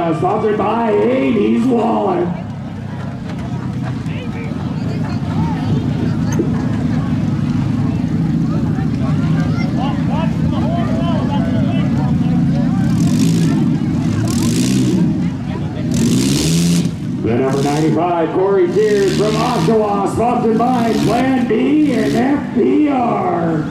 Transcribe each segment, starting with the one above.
Nebraska, sponsored by Amy's Wallet. The number 95, Corey Sears from Oshawa, sponsored by Plan B and FPR.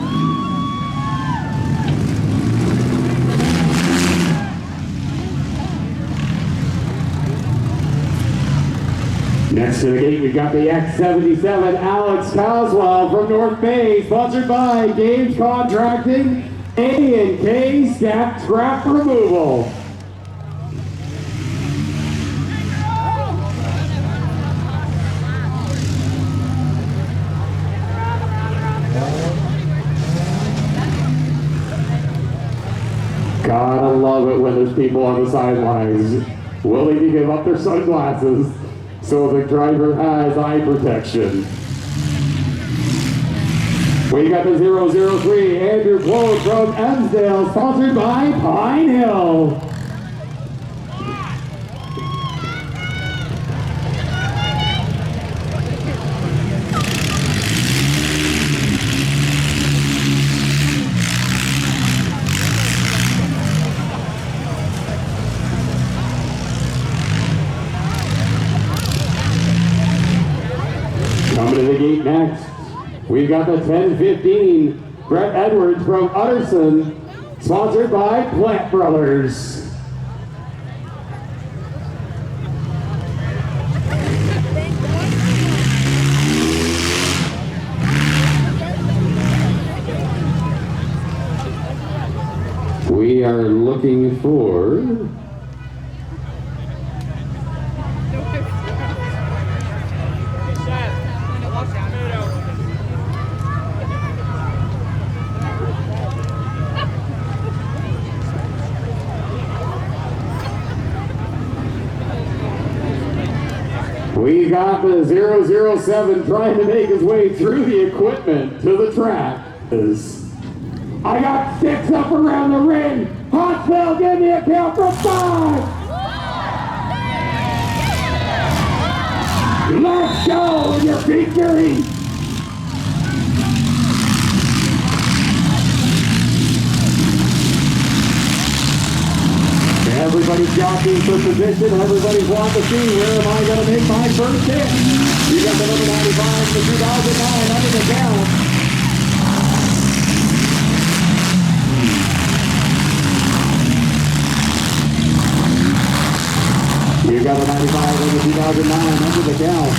Next to the gate, we've got the X77 Alex Coswell from North Bay, sponsored by Games Contracting, A&K Scrap Removal. God, I love it when there's people on the sidelines willing to give up their sunglasses so the driver has eye protection. We got the 003 Andrew Clode from Emsdale, sponsored by Pine Hill. Coming to the gate next, we've got the 1015 Brett Edwards from Utterson, sponsored by Plant Brothers. We are looking for we got the 007 trying to make his way through the equipment to the track. I got 6 up around the ring. Huntsville, give me a count from 5. Let's go with your victory. Everybody's jockeying for position. Everybody's wanting to see where am I going to make my first hit. You got the number 95, the 2009 under the count. You got the 95 and the 2009 under the count.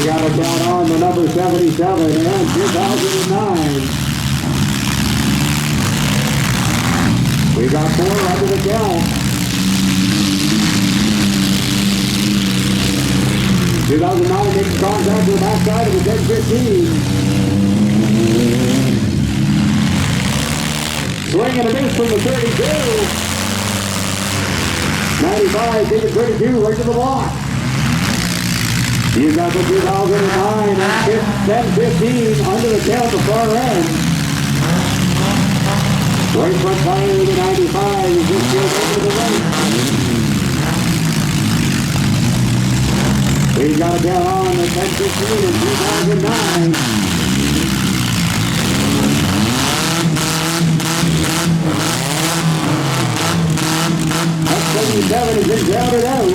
We got a count on the number 77 and 2009. We got 4 under the count. 2009 makes contact with the backside of the 1015. Swing and a miss from the 32. 95 taking 32 right to the block. You got the 2009 and 1015 under the count the far end. Right front tire of the 95 is just goes over the right. We got a count on the 1015 in 2009. That 77 has been grounded out.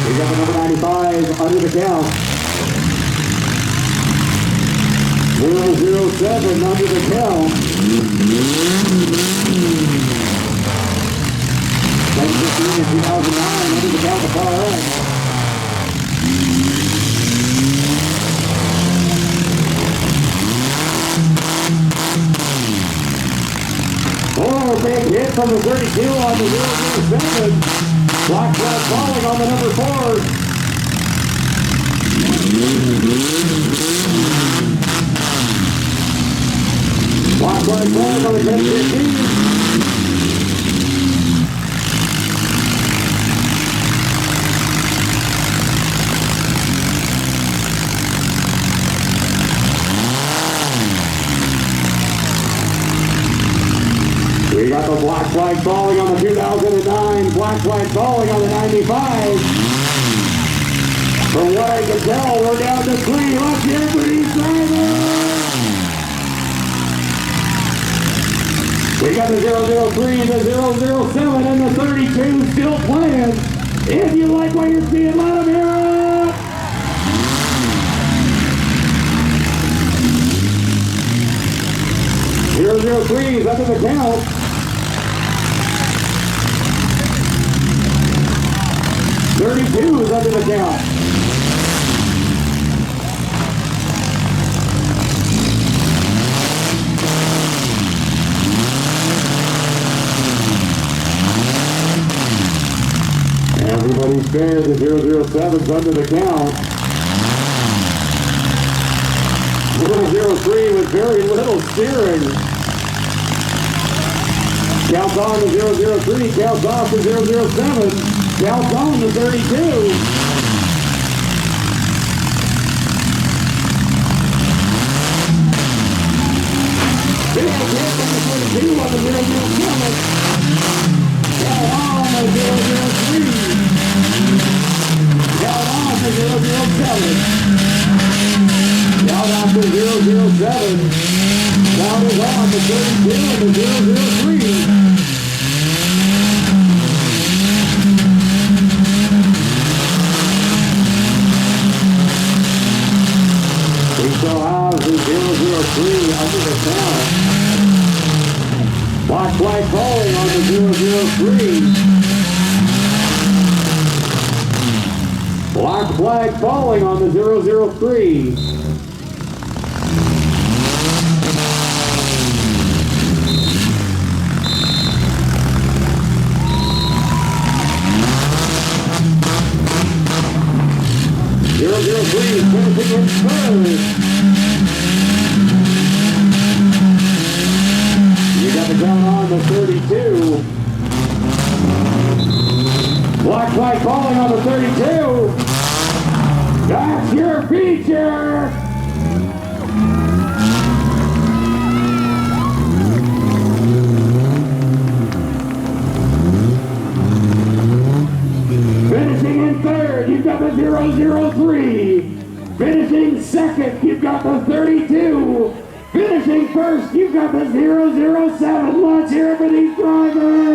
We got the number 95 under the count. 007 under the count. 1015 in 2009 under the count the far end. Oh, big hit from the 32 on the 007. Black flag falling on the number 4. Black flag falling on the 2009. Black flag falling on the 95. From what I can tell, we're down to 3. Let's hear it for these drivers. We got the 003, the 007, and the 32 still playing. If you like what you're seeing, let them hear it. Zero 03 is under the count. .32 is under the count. Everybody's fair. The 007's under the count. 003 with very little steering. Counts on the 003, counts off the 007, counts on the 32. Big hit from the 32 on the 007. Count on the 003. Count on the 007. Count off the 007. Count is on the 32 and the 003. We still have the 003 under the count. Black flag falling on the 003. Black flag falling on the 003. Finishing in third. You got the count on the 32. Black flag falling on the 32. That's your feature. Finishing in third, you've got the 003. Finishing second, you've got the 32. Finishing first, you've got the 007. Let's hear it for these drivers.